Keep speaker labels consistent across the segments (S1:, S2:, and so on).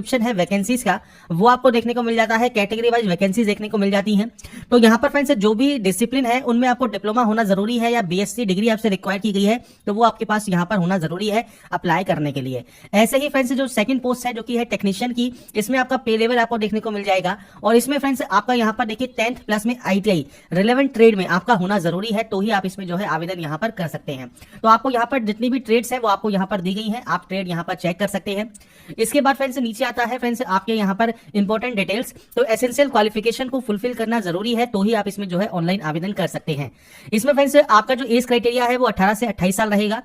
S1: Description है vacancies का वो आपको देखने को मिल जाता है, कैटेगरी वाइज वैकेंसीज देखने को मिल जाती हैं। तो यहाँ पर फ्रेंड्स जो भी डिसिप्लिन है उनमें आपको डिप्लोमा होना जरूरी है या बीएससी डिग्री आपसे रिक्वायर की गई है तो वो आपके पास यहाँ पर होना जरूरी है अप्लाई करने के लिए। ऐसे ही फ्रेंड्स जो सेकंड पोस्ट है जो कि है टेक्नीशियन की, इसमें आपका पे लेवल आपको देखने को मिल जाएगा और इसमें फ्रेंड्स आपका यहाँ पर देखिए 10th प्लस में आईटीआई रिलेवेंट ट्रेड में आपका होना जरूरी है, तो ही आप इसमें जो है आवेदन यहाँ पर कर सकते हैं। तो आपको यहाँ पर जितनी भी ट्रेड्स है वो आपको यहाँ पर दी गई है, आप ट्रेड यहाँ पर चेक कर सकते हैं। इसके बाद फ्रेंड्स नीचे आता है फ्रेंड्स आपके यहाँ पर इंपॉर्टेंट डिटेल्स। तो एसेंशियल क्वालिफिकेशन को फुलफिल करना जरूरी है, तो ही आप इसमें जो है ऑनलाइन आवेदन कर सकते हैं। इसमें फ्रेंड्स आपका जो एज क्राइटेरिया है वो 18 से 28 साल रहेगा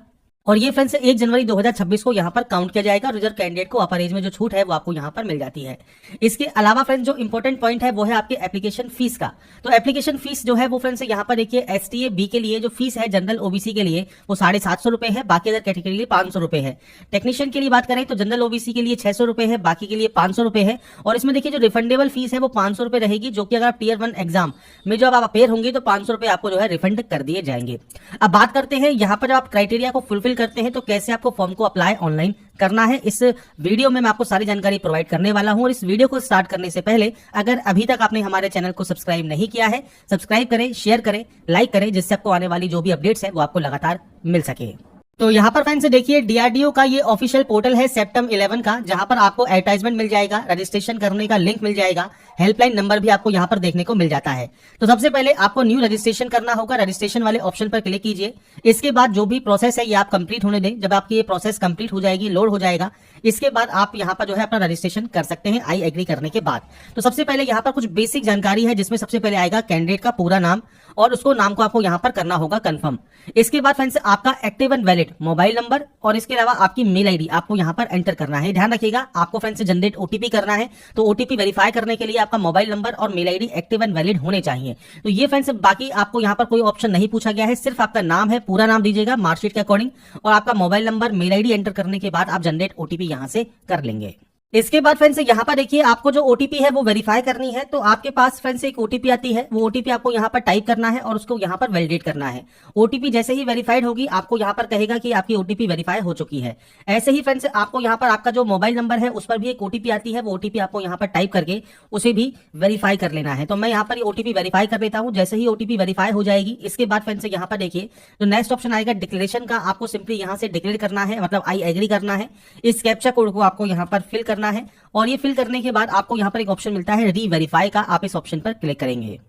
S1: और ये फ्रेंड्स 1 जनवरी 2026 को यहाँ पर काउंट किया जाएगा। रिजर्व कैंडिडेट को अपर एज में जो छूट है वो आपको यहाँ पर मिल जाती है। इसके अलावा फ्रेंड्स जो इंपॉर्टेंट पॉइंट है वो है आपके एप्लीकेशन फीस का। तो एप्लीकेशन फीस जो है वो फ्रेंड्स यहाँ पर देखिए एसटीए बी के लिए जो फीस है जनरल ओबीसी के लिए वो 750 रुपए है, बाकी अदर कैटेगरी के लिए 500 रुपए है। टेक्नीशियन के लिए बात करें तो जनरल ओबीसी के लिए 600 रुपए है, बाकी के लिए 500 रुपए है। और इसमें देखिए जो रिफंडेबल फीस है वो 500 रुपए रहेगी, जो कि अगर आप टीयर 1 एग्जाम में जब आप अपेयर होंगे तो 500 रुपए आपको जो है रिफंड कर दिए जाएंगे। अब बात करते हैं यहाँ पर जब आप क्राइटेरिया को फुलफिल करते हैं तो कैसे आपको फॉर्म को अप्लाई ऑनलाइन करना है। इस वीडियो में मैं आपको सारी जानकारी प्रोवाइड करने वाला हूं और इस वीडियो को स्टार्ट करने से पहले अगर अभी तक आपने हमारे चैनल को सब्सक्राइब नहीं किया है, सब्सक्राइब करें, शेयर करें, लाइक करें, जिससे आपको आने वाली जो भी अपडेट्स है वो आपको लगातार मिल सके। तो यहाँ पर फ्रेंड्स देखिए डीआरडीओ का ये ऑफिशियल पोर्टल है सेप्टम 11 का, जहां पर आपको एडवर्टाइजमेंट मिल जाएगा, रजिस्ट्रेशन करने का लिंक मिल जाएगा, हेल्पलाइन नंबर भी आपको यहाँ पर देखने को मिल जाता है। तो सबसे पहले आपको न्यू रजिस्ट्रेशन करना होगा, रजिस्ट्रेशन वाले ऑप्शन पर क्लिक कीजिए। इसके बाद जो भी प्रोसेस है ये आप कंप्लीट होने दें। जब आपकी ये प्रोसेस कंप्लीट हो जाएगी, लोड हो जाएगा, इसके बाद आप यहाँ पर जो है अपना रजिस्ट्रेशन कर सकते हैं आई एग्री करने के बाद। तो सबसे पहले यहाँ पर कुछ बेसिक जानकारी है, जिसमें सबसे पहले आएगा कैंडिडेट का पूरा नाम और उसको नाम को आपको यहाँ पर करना होगा कंफर्म। इसके बाद फ्रेंड्स आपका active and valid mobile number और इसके अलावा आपकी मेल आईडी आपको यहाँ पर एंटर करना है। ध्यान रखिएगा आपको फ्रेंड्स जनरेट ओटीपी करना है, तो ओटीपी वेरीफाई करने के लिए आपका मोबाइल नंबर और mail ID active and valid होने चाहिए। तो ये फ्रेंड्स बाकी आपको यहाँ पर कोई ऑप्शन नहीं पूछा गया है, सिर्फ आपका नाम है, पूरा नाम दीजिएगा मार्कशीट के अकॉर्डिंग और आपका mobile number mail ID enter करने के बाद आप जनरेट ओटीपी यहाँ से कर लेंगे। इसके बाद फ्रेंड्स यहाँ पर देखिए आपको जो ओटीपी है वो वेरीफाई करनी है। तो आपके पास फ्रेंड्स एक ओटीपी आती है, वो ओटीपी आपको यहाँ पर टाइप करना है और उसको यहाँ पर वैलिडेट करना है। ओटीपी जैसे ही वेरीफाइड होगी आपको यहाँ पर कहेगा कि आपकी ओटीपी वेरीफाई हो चुकी है। ऐसे ही फ्रेंड्स आपको यहाँ पर आपका जो मोबाइल नंबर है उस पर भी एक ओटीपी आती है, वो ओटीपी आपको यहाँ पर टाइप करके उसे भी वेरीफाई कर लेना है। तो मैं यहाँ पर ओटीपी वेरीफाई कर लेता हूँ। जैसे ही ओटीपी वेरीफाई हो जाएगी इसके बाद फ्रेंड्स यहाँ पर देखिए जो नेक्स्ट ऑप्शन आएगा डिक्लेरेशन का, आपको सिंपली यहाँ से डिक्लेयर करना है, मतलब आई एग्री करना है। इस कैप्चा कोड को आपको यहाँ पर फिल करना है और ये फिल करने के बाद आपको यहाँ पर एक ऑप्शन मिलता है री वेरीफाई का, आप इस ऑप्शन पर क्लिक करेंगे।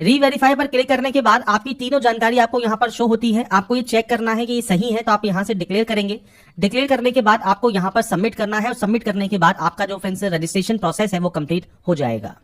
S1: री वेरीफाई पर क्लिक करने के बाद आपकी तीनों जानकारी आपको यहाँ पर शो होती है। आपको ये चेक करना है कि ये सही है, तो आप यहाँ से डिक्लेयर करेंगे। डिक्लेयर करने के बाद आपको यहाँ पर सबमिट करना है और सबमिट करने के बाद आपका जो फ्रेंड्स रजिस्ट्रेशन प्रोसेस है वो कंप्लीट हो जाएगा।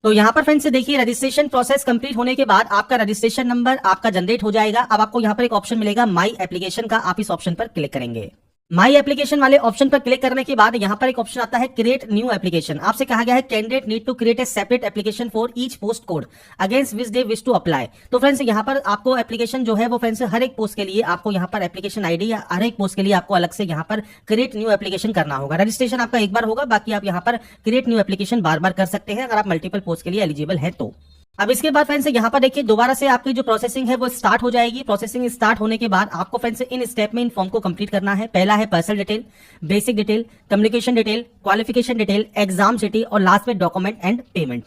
S1: तो यहाँ पर फ्रेंड्स देखिए रजिस्ट्रेशन प्रोसेस कंप्लीट होने के बाद आपका रजिस्ट्रेशन नंबर आपका जनरेट हो जाएगा। अब आपको यहाँ पर एक ऑप्शन मिलेगा माई एप्लीकेशन का, आप इस ऑप्शन पर क्लिक करेंगे। माई एप्लीकेशन वाले ऑप्शन पर क्लिक करने के बाद यहाँ पर एक ऑप्शन आता है क्रिएट न्यू एप्लीकेशन। आपसे कहा गया है candidate need to create a separate application for each post code against which they wish to apply. तो फ्रेंड्स यहाँ पर आपको एप्लीकेशन जो है वो फ्रेंड्स हर एक पोस्ट के लिए आपको यहाँ पर एप्लीकेशन आईडी या हर एक पोस्ट के लिए आपको अलग से यहाँ पर क्रिएट न्यू एप्लीकेशन करना होगा। रजिस्ट्रेशन आपका एक बार होगा, बाकी आप यहाँ पर क्रिएट न्यू एप्लीकेशन बार बार कर सकते हैं अगर आप मल्टीपल पोस्ट के लिए एलिजिबल है तो। अब इसके बाद फ्रेंड्स यहाँ पर देखिए दोबारा से आपकी जो प्रोसेसिंग है वो स्टार्ट हो जाएगी। प्रोसेसिंग स्टार्ट होने के बाद आपको फ्रेंड्स इन स्टेप में इन फॉर्म को कंप्लीट करना है। पहला है personal detail, basic detail, communication detail, qualification detail, exam city और लास्ट में डॉक्यूमेंट एंड पेमेंट।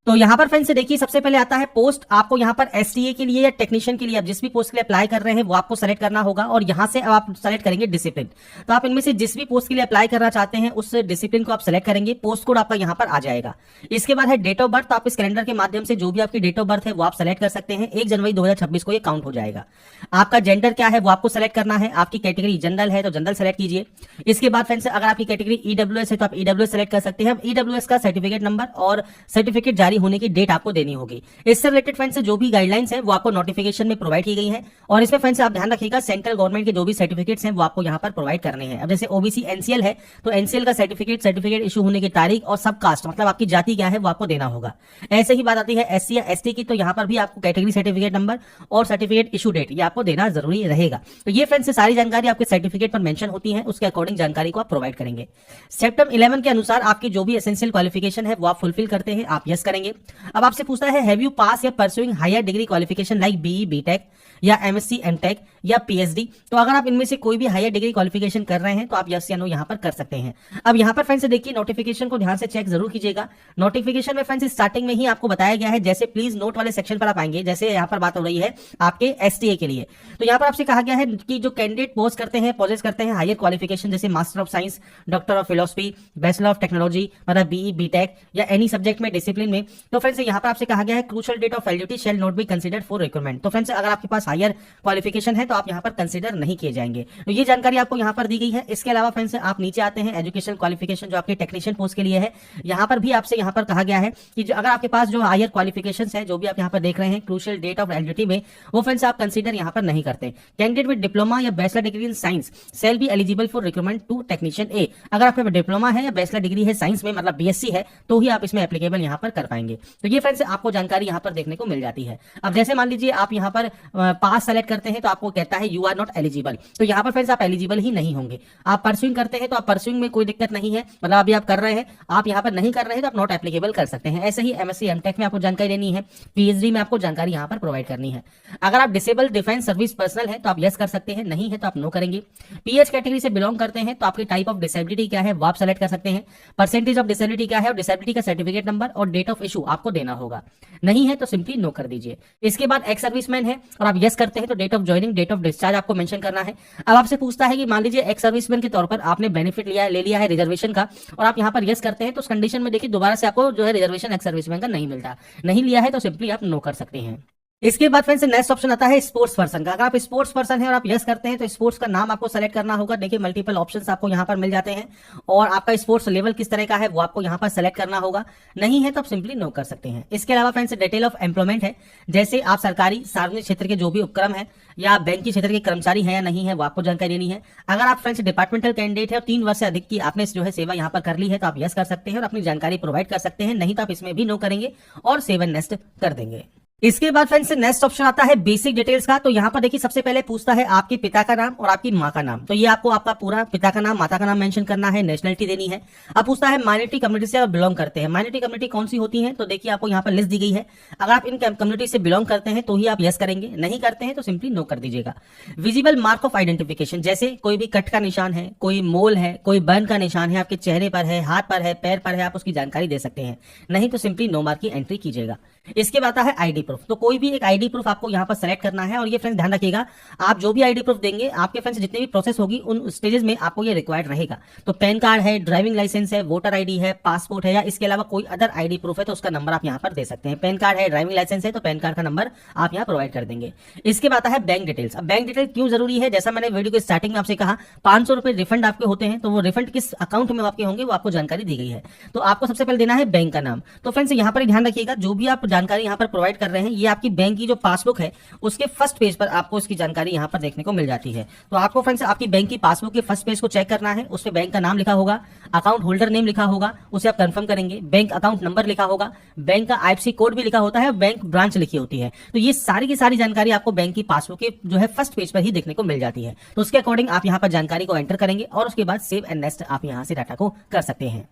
S1: तो यहाँ पर फ्रेंड्स देखिए सबसे पहले आता है पोस्ट। आपको यहाँ पर एसटीए के लिए या टेक्नीशियन के लिए आप जिस भी पोस्ट के लिए अप्लाई कर रहे हैं वो आपको सेलेक्ट करना होगा और यहाँ से अब आप सेलेक्ट करेंगे डिसिप्लिन। तो आप इनमें से जिस भी पोस्ट के लिए अप्लाई करना चाहते हैं उस डिसिप्लिन को आप सेलेक्ट करेंगे। पोस्ट कोड आपका यहाँ पर आ जाएगा। इसके बाद है डेट ऑफ बर्थ। आप इस कैलेंडर के माध्यम से जो भी आपकी डेट ऑफ बर्थ है वो आप सेलेक्ट कर सकते हैं। 1 जनवरी 2026 को ये काउंट हो जाएगा। आपका जेंडर क्या है वो आपको सेलेक्ट करना है। आपकी कैटेगरी जनरल है तो जनरल सेलेक्ट कीजिए। इसके बाद फ्रेंड्स अगर आपकी कैटेगरी ईडब्ल्यूएस है तो आप ईडब्ल्यूएस सेलेक्ट कर सकते हैं। ईडब्ल्यूएस का सर्टिफिकेट नंबर और सर्टिफिकेट जारी होने की डेट आपको देनी होगी। इससे रिलेटेड फ्रेंड्स जो भी गाइडलाइंस हैं वो आपको नोटिफिकेशन में प्रोवाइड की गई हैं और इसमें फ्रेंड्स आप ध्यान रखिएगा सेंट्रल गवर्नमेंट के जो भी सर्टिफिकेट्स हैं वो आपको यहां पर प्रोवाइड करने हैं। अब जैसे ओबीसी एनसीएल है तो एनसीएल का सर्टिफिकेट इशू होने की तारीख और सब कास्ट मतलब आपकी जाति क्या है वो आपको देना होगा। ऐसे ही बात आती है एससी या एसटी की, तो यहां पर भी आपको कैटेगरी सर्टिफिकेट नंबर और सर्टिफिकेट इशू डेट ये आपको देना जरूरी रहेगा। तो ये फ्रेंड्स सारी जानकारी आपके सर्टिफिकेट पर मेंशन होती है, उसके अकॉर्डिंग जानकारी को आप प्रोवाइड करेंगे। सेप्टम 11 के अनुसार आपकी जो भी एसेंशियल क्वालिफिकेशन है वो आप फुलफिल करते हैं, आप यस करेंगे। अब आपसे पूछता है हैव यू पास या pursuing higher degree qualification like BE BTech या एमएससी एमटेक या पीएचडी। तो अगर आप इनमें से कोई भी हायर डिग्री क्वालिफिकेशन कर रहे हैं तो आप यस या नो यहाँ पर कर सकते हैं। अब यहाँ पर फ्रेंड्स देखिए नोटिफिकेशन को ध्यान से चेक जरूर कीजिएगा। नोटिफिकेशन में फ्रेंड्स स्टार्टिंग में ही आपको बताया गया है, जैसे प्लीज नोट वाले सेक्शन पर आप आएंगे, जैसे यहाँ पर बात हो रही है आपके एसटीए के लिए, तो यहाँ पर आपसे कहा गया है कि जो कैंडिडेट पोस्ट करते हैं, पोजेस करते हैं हायर क्वालिफिकेशन जैसे master of science, doctor of philosophy, bachelor of technology, मतलब बीई, बीटेक या एनी सब्जेक्ट में, डिसिप्लिन में, तो फ्रेंड्स यहाँ पर आपसे कहा गया है crucial date of validity shall not be considered for recruitment. तो फ्रेंड्स अगर आपके पास हायर क्वालिफिकेशन है तो आप यहाँ पर कंसीडर नहीं किए जाएंगे। तो ये जानकारी आपको यहाँ पर दी गई है। इसके अलावा फ्रेंड्स आप नीचे आते हैं, एजुकेशन क्वालिफिकेशन जो आपके टेक्नीशियन पोस्ट के लिए है, यहाँ पर भी आपसे यहाँ पर कहा गया है कि अगर आपके पास जो हायर क्वालिफिकेशन है, जो भी आप यहाँ पर देख रहे हैं क्रूशियल डेट ऑफ वैलिडिटी में, वो फ्रेंड्स आप कंसीडर यहाँ पर नहीं करते। कैंडिडेट विद डिप्लोमा या bachelor degree in science shall be eligible for recruitment to technician A. अगर आपके डिप्लोमा है या बैचलर डिग्री है साइंस में, मतलब बीएससी है, तो ही आप इसमें एप्लीकेबल यहाँ पर कर पाएंगे। तो ये फ्रेंड्स आपको जानकारी यहाँ पर देखने को मिल जाती है। अब जैसे मान लीजिए आप यहाँ पर पास सेलेक्ट करते हैं तो आपको कहता है यू आर नॉट एलिजिबल, तो यहाँ पर फ्रेंड्स आप एलिजिबल ही नहीं होंगे। आप परस्यूइंग करते हैं तो आप परस्यूइंग में कोई दिक्कत नहीं है, मतलब अभी आप कर रहे हैं, आप यहाँ पर नहीं कर रहे हैं तो आप नॉट एप्लीकेबल कर सकते हैं। ऐसे ही एमएससी एमटेक में आपको जानकारी लेनी है, पीएचडी में आपको जानकारी यहाँ पर प्रोवाइड करनी है। अगर आप डिसेबल डिफेंस सर्विस पर्सनल है तो आप यस कर सकते हैं, नहीं है तो आप नो करेंगे। पीएच कैटेगरी से बिलोंग करते हैं तो आपकी टाइप ऑफ डिसेबिलिटी क्या है वो आप सेलेक्ट कर सकते हैं, परसेंटेज ऑफ डिसेबिलिटी क्या है और डिसेबिलिटी का सर्टिफिकेट नंबर और डेट ऑफ इशू आपको देना होगा। नहीं है तो सिंपली नो कर दीजिए। इसके बाद एक्स सर्विसमैन है और आप यस करते हैं तो date of joining, date of discharge आपको मेंशन करना है। अब आपसे पूछता है कि मान लीजिए एक्स सर्विसमैन के तौर पर आपने बेनिफिट ले लिया है रिजर्वेशन का, और आप यहाँ पर यस करते हैं, तो उस कंडीशन में देखिए दोबारा से आपको जो है रिजर्वेशन एक्स सर्विसमैन का नहीं मिलता। नहीं लिया है तो सिंपली आप नो कर सकते हैं। इसके बाद फ्रेंड्स नेक्स्ट ऑप्शन आता है स्पोर्ट्स पर्सन का। अगर आप स्पोर्ट्स पर्सन है और आप यस करते हैं तो स्पोर्ट्स का नाम आपको सेलेक्ट करना होगा। देखिए मल्टीपल ऑप्शंस आपको यहाँ पर मिल जाते हैं, और आपका स्पोर्ट्स लेवल किस तरह का है वो आपको यहाँ पर सेलेक्ट करना होगा। नहीं है तो आप सिंपली नो कर सकते हैं। इसके अलावा फ्रेंड्स डिटेल ऑफ एम्प्लॉयमेंट है, जैसे आप सरकारी सार्वजनिक क्षेत्र के जो भी उपक्रम है या बैंकिंग क्षेत्र के कर्मचारी हैं या नहीं है वो आपको जानकारी देनी है। अगर आप फ्रेंड्स डिपार्टमेंटल कैंडिडेट है और 3 वर्ष से अधिक की आपने जो है सेवा यहाँ पर कर ली है तो आप यस कर सकते हैं और अपनी जानकारी प्रोवाइड कर सकते हैं। नहीं तो आप इसमें भी नो करेंगे और सेव एंड नेक्स्ट कर देंगे। इसके बाद फ्रेंड्स नेक्स्ट ऑप्शन आता है बेसिक डिटेल्स का। तो यहाँ पर देखिए सबसे पहले पूछता है आपके पिता का नाम और आपकी माँ का नाम। तो ये आपको आपका पूरा पिता का नाम, माता का नाम मेंशन करना है, नेशनलिटी देनी है। अब पूछता है माइनॉरिटी कम्युनिटी से आप बिलोंग करते हैं। माइनॉरिटी कम्युनिटी कौन सी होती है, तो देखिए आपको यहाँ पर लिस्ट दी गई है। अगर आप इन कम्युनिटी से बिलोंग करते हैं तो ही आप यस करेंगे, नहीं करते हैं तो सिंपली नो कर दीजिएगा। विजिबल मार्क ऑफ आइडेंटिफिकेशन, जैसे कोई भी कट का निशान है, कोई मोल है, कोई बर्न का निशान है, आपके चेहरे पर है, हाथ पर है, पैर पर है, आप उसकी जानकारी दे सकते हैं। नहीं तो सिंपली नो मार्क की एंट्री कीजिएगा। इसके बाद आता है आईडी प्रूफ। तो कोई भी एक आईडी प्रूफ आपको यहाँ पर सेलेक्ट करना है, और ये फ्रेंड्स ध्यान रखिएगा आप जो भी आईडी प्रूफ देंगे आपके फ्रेंड्स जितनी भी प्रोसेस होगी उन स्टेजेस में आपको ये रिक्वायर्ड रहेगा। तो पैन कार्ड है, ड्राइविंग लाइसेंस है, वोटर आईडी है, पासपोर्ट है, या इसके अलावा कोई अदर आईडी प्रूफ है तो उसका नंबर आप यहाँ पर दे सकते हैं। पैन कार्ड है, ड्राइविंग लाइसेंस है तो पैन कार्ड का नंबर आप यहाँ प्रोवाइड कर देंगे। इसके बाद आता है बैंक डिटेल्स। अब बैंक डिटेल क्यों जरूरी है, जैसा मैंने वीडियो के स्टार्टिंग में आपसे कहा 500 रुपए रिफंड आपके होते हैं, तो वो रिफंड किस अकाउंट में आपके होंगे वो आपको जानकारी दी गई है। तो आपको सबसे पहले देना है बैंक का नाम। तो फ्रेंड्स यहाँ पर ध्यान रखिएगा जो भी आप जानकारी यहाँ पर प्रोवाइड कर रहे हैं ये आपकी बैंक की जो पासबुक है उसके फर्स्ट पेज पर आपको इसकी जानकारी यहाँ पर देखने को मिल जाती है। तो आपको फ्रेंड्स आपकी बैंक की पासबुक के फर्स्ट पेज को चेक करना है, उस पे बैंक का नाम लिखा होगा, अकाउंट होल्डर नेम लिखा होगा, उसे आप कंफर्म करेंगे, बैंक अकाउंट नंबर लिखा होगा, बैंक का आईएफएससी कोड भी लिखा होता है, बैंक ब्रांच लिखी होती है। तो ये सारी की सारी जानकारी आपको बैंक की पासबुक के जो है फर्स्ट पेज पर ही देखने को मिल जाती है। तो उसके अकॉर्डिंग आप यहाँ पर जानकारी को एंटर करेंगे और उसके बाद सेव एंड नेक्स्ट आप यहाँ से डाटा को कर सकते हैं।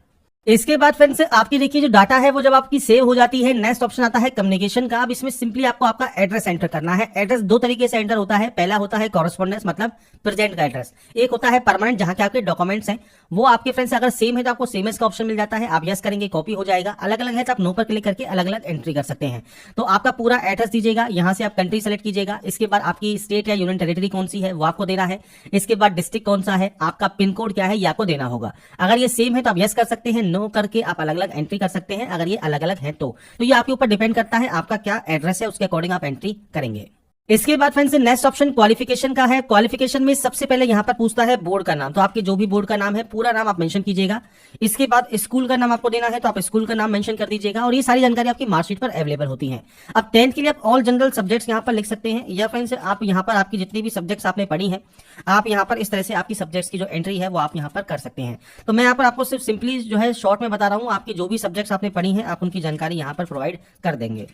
S1: इसके बाद फ्रेंड्स आपकी देखिए जो डाटा है वो जब आपकी सेव हो जाती है, नेक्स्ट ऑप्शन आता है कम्युनिकेशन का। अब इसमें सिंपली आपको आपका एड्रेस एंटर करना है। एड्रेस 2 तरीके से एंटर होता है। पहला होता है कॉरेस्पॉन्डेंस, मतलब प्रेजेंट का एड्रेस। एक होता है परमानेंट, जहां के आपके डॉक्यूमेंट्स हैं वो आपके फ्रेंड्स अगर सेम है तो आपको सेम एज का ऑप्शन मिल जाता है, आप यस करेंगे कॉपी हो जाएगा। अलग अलग है तो आप नो पर क्लिक करके अलग अलग एंट्री कर सकते हैं। तो आपका पूरा एड्रेस दीजिएगा, यहाँ से आप कंट्री सेलेक्ट कीजिएगा। इसके बाद आपकी स्टेट या यूनियन टेरिटरी कौन सी है वो आपको देना है। इसके बाद डिस्ट्रिक्ट कौन सा है, आपका पिन कोड क्या है ये आपको देना होगा। अगर ये सेम है तो आप यस कर सकते हैं, नो करके आप अलग अलग एंट्री कर सकते हैं। अगर ये अलग अलग है तो ये आपके ऊपर डिपेंड करता है आपका क्या एड्रेस है, उसके अकॉर्डिंग आप एंट्री करेंगे। इसके बाद फ्रेंड्स नेक्स्ट ऑप्शन क्वालिफिकेशन का है। क्वालिफिकेशन में सबसे पहले यहाँ पर पूछता है बोर्ड का नाम। तो आपके जो भी बोर्ड का नाम है पूरा नाम आप मेंशन कीजिएगा। इसके बाद स्कूल का नाम आपको देना है तो आप स्कूल का नाम मेंशन कर दीजिएगा, और ये सारी जानकारी आपकी मार्कशीट पर अवेलेबल होती है। अब 10th के लिए आप ऑल जनरल सब्जेक्ट्स यहाँ पर लिख सकते हैं, या फ्रेंड्स आप यहाँ पर आपकी जितनी भी सब्जेक्ट्स आपने पढ़ी हैं आप यहाँ पर इस तरह से आपकी सब्जेक्ट्स की जो एंट्री है वो आप यहाँ पर कर सकते हैं। तो मैं यहाँ पर आपको सिर्फ सिंपली जो है शॉर्ट में बता रहा हूँ, आपकी जो भी सब्जेक्ट्स आपने पढ़ी हैं आप उनकी जानकारी यहाँ पर प्रोवाइड कर देंगे।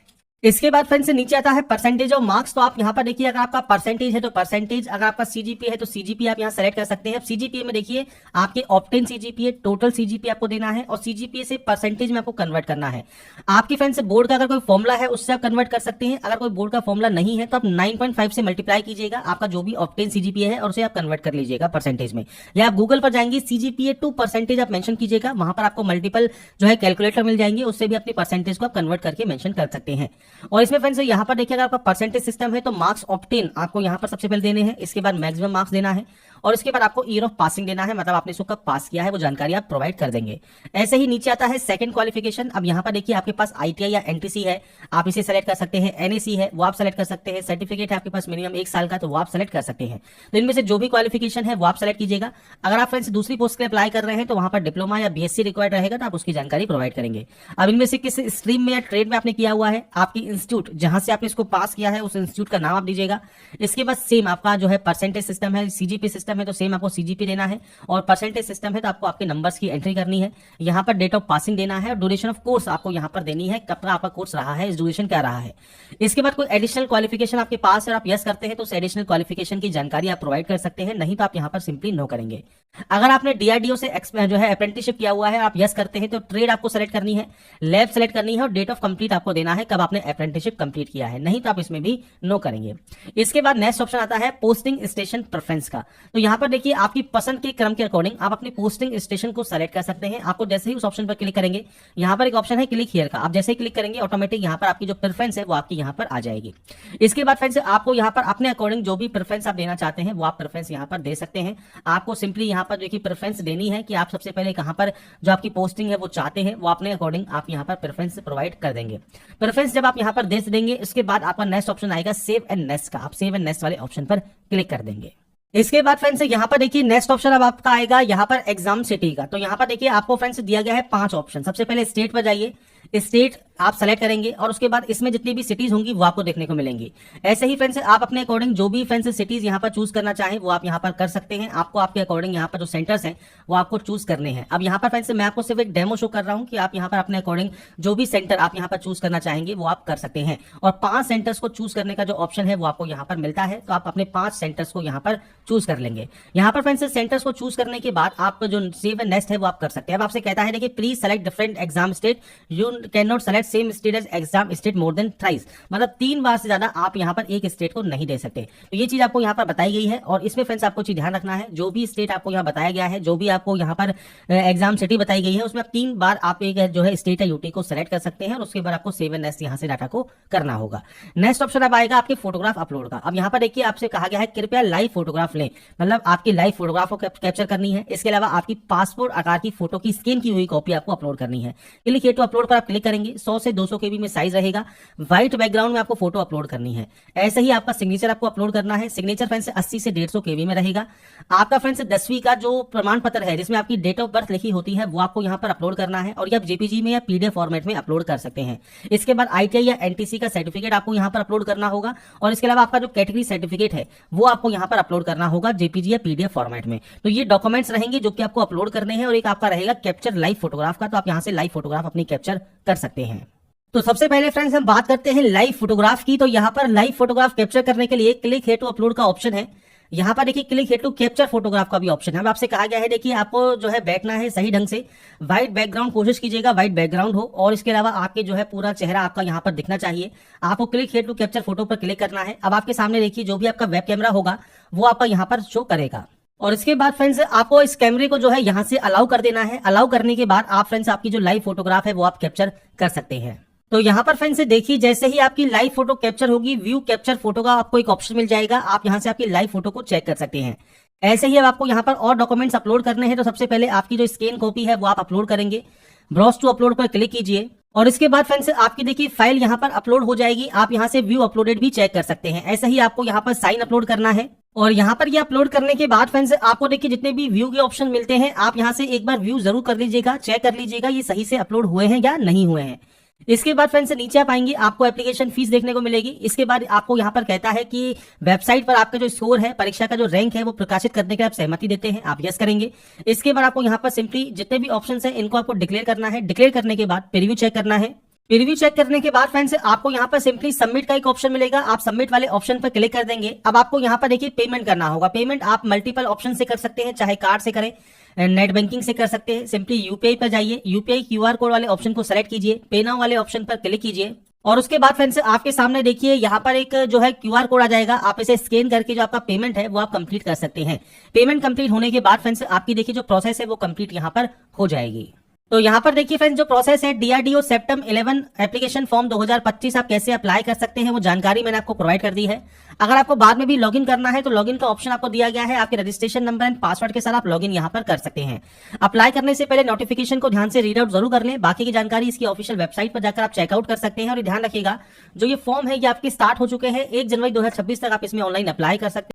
S1: इसके बाद फ्रेंड्स नीचे आता है परसेंटेज ऑफ मार्क्स। तो आप यहाँ पर देखिए, अगर आपका परसेंटेज है तो परसेंटेज, अगर आपका सीजीपीए है तो सीजीपीए आप यहाँ सेलेक्ट कर सकते हैं। अब सीजीपीए में देखिए आपके ऑप्टेन सीजीपीए, टोटल सीजीपीए आपको देना है और सीजीपीए से परसेंटेज में आपको कन्वर्ट करना है। आपकी फ्रेंड्स बोर्ड का अगर कोई फॉर्मुला है उससे आप कन्वर्ट कर सकते हैं। अगर कोई बोर्ड का फॉर्मुला नहीं है तो आप 9.5 से मल्टीप्लाई कीजिएगा आपका जो भी ऑप्टेन सीजीपीए है और उसे आप कन्वर्ट कर लीजिएगा परसेंटेज में। या आप गूगल पर जाएंगे, सीजीपीए टू परसेंटेज आप मेंशन कीजिएगा, वहां पर आपको मल्टीपल जो है कैलकुलेटर मिल जाएंगे, उससे भी अपनी परसेंटेज को आप कन्वर्ट करके मेंशन कर सकते हैं। और इसमें फ्रेंड्स यहाँ पर देखिए, अगर आपका परसेंटेज सिस्टम है तो मार्क्स ऑब्टेन आपको यहाँ पर सबसे पहले देने हैं, इसके बाद मैक्सिमम मार्क्स देना है और इसके बाद आपको ईयर ऑफ पासिंग देना है, मतलब आपने इसको कब पास किया है वो जानकारी आप प्रोवाइड कर देंगे। ऐसे ही नीचे आता है सेकंड क्वालिफिकेशन। अब यहाँ पर देखिए आपके पास आईटीआई या एनटीसी है, आप इसे सेलेक्ट कर सकते हैं। एनएसी है वो आप सेलेक्ट कर सकते हैं। सर्टिफिकेट है आपके पास मिनिमम 1 साल का, तो वो आप सेलेक्ट कर सकते हैं। तो इनमें से जो भी क्वालिफिकेशन है वो आप सेलेक्ट कीजिएगा। अगर आप फ्रेंड्स दूसरी पोस्ट के लिए अप्लाई कर रहे हैं तो वहां पर डिप्लोमा या बीएससी रिक्वायर्ड रहेगा, तो आप उसकी जानकारी प्रोवाइड करेंगे। अब इनमें से किस स्ट्रीम में या ट्रेड में आपने किया हुआ है, आपकी इंस्टीट्यूट जहां से आपने इसको पास किया है उस इंस्टीट्यूट का नाम आप दीजिएगा। इसके बाद सेम आपका जो है परसेंटेज सिस्टम है, सीजीपी सिस्टम है तो सेम आपको सीजीपी देना है, और परसेंटेज सिस्टम है तो आपको आपके नंबर्स की एंट्री करनी है। यहाँ पर डेट ऑफ पासिंग देना है और ड्यूरेशन ऑफ कोर्स आपको यहाँ पर देनी है, कब तक आपका कोर्स रहा है, इस ड्यूरेशन क्या रहा है। इसके बाद कोई एडिशनल क्वालिफिकेशन आपके पास है और आप यस करते हैं तो उस एडिशनल क्वालिफिकेशन की जानकारी आप प्रोवाइड कर सकते हैं, नहीं तो आप यहाँ पर सिंपली नो करेंगे। अगर आपने डीआरडीओ से जो है अप्रेंटिसशिप किया हुआ है, आप यस करते हैं तो ट्रेड आपको सेलेक्ट करनी है, लैब सेलेक्ट करनी है और डेट ऑफ कंप्लीट आपको देना है, कब आपने अप्रेंटिसशिप कंप्लीट किया है, नहीं तो आप इसमें भी नो करेंगे। इसके बाद नेक्स्ट ऑप्शन आता है पोस्टिंग स्टेशन प्रेफरेंस का। तो यहाँ पर देखिए आपकी पसंद के क्रम के अकॉर्डिंग आप अपने पोस्टिंग स्टेशन को सेलेक्ट कर सकते हैं। आपको जैसे ही उस ऑप्शन पर क्लिक करेंगे, यहाँ पर एक ऑप्शन है क्लिक हियर का, आप जैसे ही क्लिक करेंगे ऑटोमेटिक यहाँ पर आपकी जो प्रेफरेंस है वो आपकी यहाँ पर आ जाएगी। इसके बाद फ्रेंड्स आपको यहाँ पर अपने अकॉर्डिंग जो भी प्रेफरेंस आप देना चाहते हैं वो आप प्रेफरेंस यहाँ पर दे सकते हैं। आपको सिंपली यहाँ पर देखिए प्रेफरेंस देनी है कि आप सबसे पहले कहाँ पर जो आपकी पोस्टिंग है वो चाहते हैं, वो अपने अकॉर्डिंग आप यहाँ पर प्रेफरेंस प्रोवाइड कर देंगे। प्रेफरेंस जब आप यहाँ पर दे देंगे, इसके बाद आपका नेक्स्ट ऑप्शन आएगा सेव एंड नेक्स्ट का, आप सेव एंड नेक्स्ट वाले ऑप्शन पर क्लिक कर देंगे। इसके बाद फ्रेंड्स यहाँ पर देखिए नेक्स्ट ऑप्शन अब आपका आएगा यहाँ पर एग्जाम सिटी का। तो यहाँ पर देखिए आपको फ्रेंड्स दिया गया है 5 ऑप्शन। सबसे पहले स्टेट पर जाइए, स्टेट आप सेलेक्ट करेंगे और उसके बाद इसमें जितनी भी सिटीज होंगी वो आपको देखने को मिलेंगी। ऐसे ही फ्रेंड्स आप अपने अकॉर्डिंग जो भी फ्रेंड्स सिटीज यहाँ पर चूज करना चाहें वो आप यहाँ पर कर सकते हैं। आपको आपके अकॉर्डिंग यहाँ पर जो सेंटर्स हैं वो आपको चूज करने हैं। अब यहाँ पर फ्रेंड्स मैं आपको सिर्फ एक डेमो शो कर रहा हूँ कि आप यहाँ पर अपने अकॉर्डिंग जो भी सेंटर आप यहाँ पर चूज करना चाहेंगे वो आप कर सकते हैं। और 5 सेंटर्स को चूज करने का जो ऑप्शन है वो आपको यहाँ पर मिलता है, तो आप अपने 5 सेंटर्स को यहाँ पर चूज कर लेंगे। यहाँ पर फ्रेंड्स सेंटर्स को चूज करने के बाद आप जो सेव एंड नेक्स्ट है वो आप कर सकते हैं। अब आपसे कहता है देखिए please select different exam state, you can not select same state as exam state more than thrice, मतलब 3 बार से ज्यादा आप यहाँ पर एक स्टेट को नहीं दे सकते। तो ये चीज आपको यहाँ पर बताई गई है। और इसमें फ्रेंड्स आपको चीज ध्यान रखना है, जो भी स्टेट आपको यहाँ बताया गया है, जो भी आपको यहाँ पर एग्जाम सिटी बताई गई है, उसमें 3 बार आप एक जो है स्टेट या यूटी को सेलेक्ट कर सकते हैं और उसके बाद आपको सेव एंड नेक्स्ट यहाँ से डाटा को करना होगा। नेक्स्ट ऑप्शन अब आएगा आपके फोटोग्राफ अपलोड का। अब यहाँ पर देखिए आपसे कहा गया है कृपया लाइव फोटोग्राफ लें, मतलब आपकी लाइव फोटोग्राफ को कैप्चर करनी है। इसके अलावा आपकी पासपोर्ट आकार की फोटो की स्कैन की हुई कॉपी आपको अपलोड करनी है। क्लिक हियर टू अपलोड पर आप क्लिक करेंगे, 100 से 200 केबी में साइज रहेगा। व्हाइट बैकग्राउंड में आपको फोटो अपलोड करनी है। ऐसे ही आपका सिग्नेचर आपको अपलोड करना है। सिग्नेचर फ्रेंड्स 80 से 150 केबी में रहेगा। आपका फ्रेंड्स 10वीं का जो प्रमाण पत्र है जिसमें आपकी डेट ऑफ बर्थ लिखी होती है वो आपको यहाँ पर अपलोड करना है, और ये आप जेपीजी में या पीडीएफ फॉर्मेट में अपलोड कर सकते हैं। इसके बाद आईटीआई या एनटीसी का सर्टिफिकेट आपको यहाँ पर अपलोड करना होगा, और इसके अलावा आपका जो कैटेगरी सर्टिफिकेट है वो आपको यहाँ पर अपलोड करना होगा जेपीजी या पीडीएफ फॉर्मेट में। तो ये डॉक्यूमेंट्स रहेंगे जो कि आपको अपलोड करने हैं। और एक आपका रहेगा कैप्चर लाइव फोटोग्राफ का, तो आप यहाँ से लाइव फोटोग्राफ अपनी कैप्चर कर सकते हैं। तो सबसे पहले फ्रेंड्स हम बात करते हैं लाइव फोटोग्राफ की। तो यहाँ पर लाइव फोटोग्राफ कैप्चर करने के लिए क्लिक हियर टू अपलोड का ऑप्शन है। यहाँ पर देखिए click here to capture photograph का भी ऑप्शन है। अब आपसे कहा गया है देखिए आपको जो है बैठना है सही ढंग से, व्हाइट बैकग्राउंड कोशिश कीजिएगा व्हाइट बैकग्राउंड हो, और इसके अलावा आपके जो है पूरा चेहरा आपका यहाँ पर दिखना चाहिए। आपको click here to capture photo पर क्लिक करना है। अब आपके सामने देखिए जो भी आपका वेब कैमरा होगा वो आपका यहाँ पर शो करेगा, और इसके बाद फ्रेंड्स आपको इस कैमरे को जो है यहाँ से अलाउ कर देना है। अलाउ करने के बाद आप फ्रेंड्स आपकी जो लाइव फोटोग्राफ है वो आप कैप्चर कर सकते हैं। तो यहाँ पर फ्रेंड्स देखिए जैसे ही आपकी लाइव फोटो कैप्चर होगी, व्यू कैप्चर फोटो का आपको एक ऑप्शन मिल जाएगा। आप यहाँ से आपकी लाइव फोटो को चेक कर सकते हैं। ऐसे ही अब आपको यहाँ पर और डॉक्यूमेंट्स अपलोड करने हैं। तो सबसे पहले आपकी जो स्कैन कॉपी है वो आप अपलोड करेंगे। ब्राउज टू अपलोड पर क्लिक कीजिए, और इसके बाद फ्रेंड्स आपकी देखिए फाइल यहाँ पर अपलोड हो जाएगी। आप यहाँ से व्यू अपलोडेड भी चेक कर सकते हैं। ऐसे ही आपको यहाँ पर साइन अपलोड करना है, और यहाँ पर ये अपलोड करने के बाद फ्रेंड्स आपको देखिए जितने भी व्यू के ऑप्शन मिलते हैं आप यहाँ से एक बार व्यू जरूर कर लीजिएगा, चेक कर लीजिएगा ये सही से अपलोड हुए हैं या नहीं हुए हैं। इसके बाद फ्रेंड्स नीचे आप आएंगे, आपको एप्लीकेशन फीस देखने को मिलेगी। इसके बाद आपको यहाँ पर कहता है कि वेबसाइट पर आपका जो स्कोर है, परीक्षा का जो रैंक है वो प्रकाशित करने के आप सहमति देते हैं, आप यस करेंगे। इसके बाद आपको यहाँ पर सिंपली जितने भी ऑप्शंस हैं इनको आपको डिक्लेयर करना है। डिक्लेयर करने के बाद प्रीव्यू चेक करना है। प्रीव्यू चेक करने के बाद फ्रेंड्स आपको यहाँ पर सिंपली सबमिट का एक ऑप्शन मिलेगा। आप सबमिट वाले ऑप्शन पर क्लिक कर देंगे। अब आपको यहाँ पर देखिए पेमेंट करना होगा। पेमेंट आप मल्टीपल ऑप्शन से कर सकते हैं, चाहे कार्ड से करें, नेट बैंकिंग से कर सकते हैं। सिंपली यूपीआई पर जाइए, यूपीआई क्यूआर कोड वाले ऑप्शन को सेलेक्ट कीजिए, पे नाउ वाले ऑप्शन पर क्लिक कीजिए और उसके बाद फ्रेंड्स आपके सामने देखिए यहाँ पर एक जो है क्यूआर कोड आ जाएगा। आप इसे स्कैन करके जो आपका पेमेंट है वो आप कंप्लीट कर सकते हैं। पेमेंट कंप्लीट होने के बाद फ्रेंड्स आपकी देखिए जो प्रोसेस है वो कंप्लीट यहाँ पर हो जाएगी। तो यहाँ पर देखिए फ्रेंड्स जो प्रोसेस है डीआरडीओ सेप्टेम 11 एप्लीकेशन फॉर्म 2025 आप कैसे अप्लाई कर सकते हैं वो जानकारी मैंने आपको प्रोवाइड कर दी है। अगर आपको बाद में भी लॉगिन करना है तो लॉगिन का ऑप्शन आपको दिया गया है। आपके रजिस्ट्रेशन नंबर एंड पासवर्ड के साथ आप लॉगिन यहाँ पर कर सकते हैं। अप्लाई करने से पहले नोटिफिकेशन को ध्यान से रीड आउट जरूर कर लें। बाकी की जानकारी इसकी ऑफिशियल वेबसाइट पर जाकर आप चेकआउट कर सकते हैं। और ध्यान रखिएगा जो ये फॉर्म है ये आपके स्टार्ट हो चुके हैं, 1 जनवरी 2026 तक आप इसमें ऑनलाइन अप्लाई कर सकते हैं।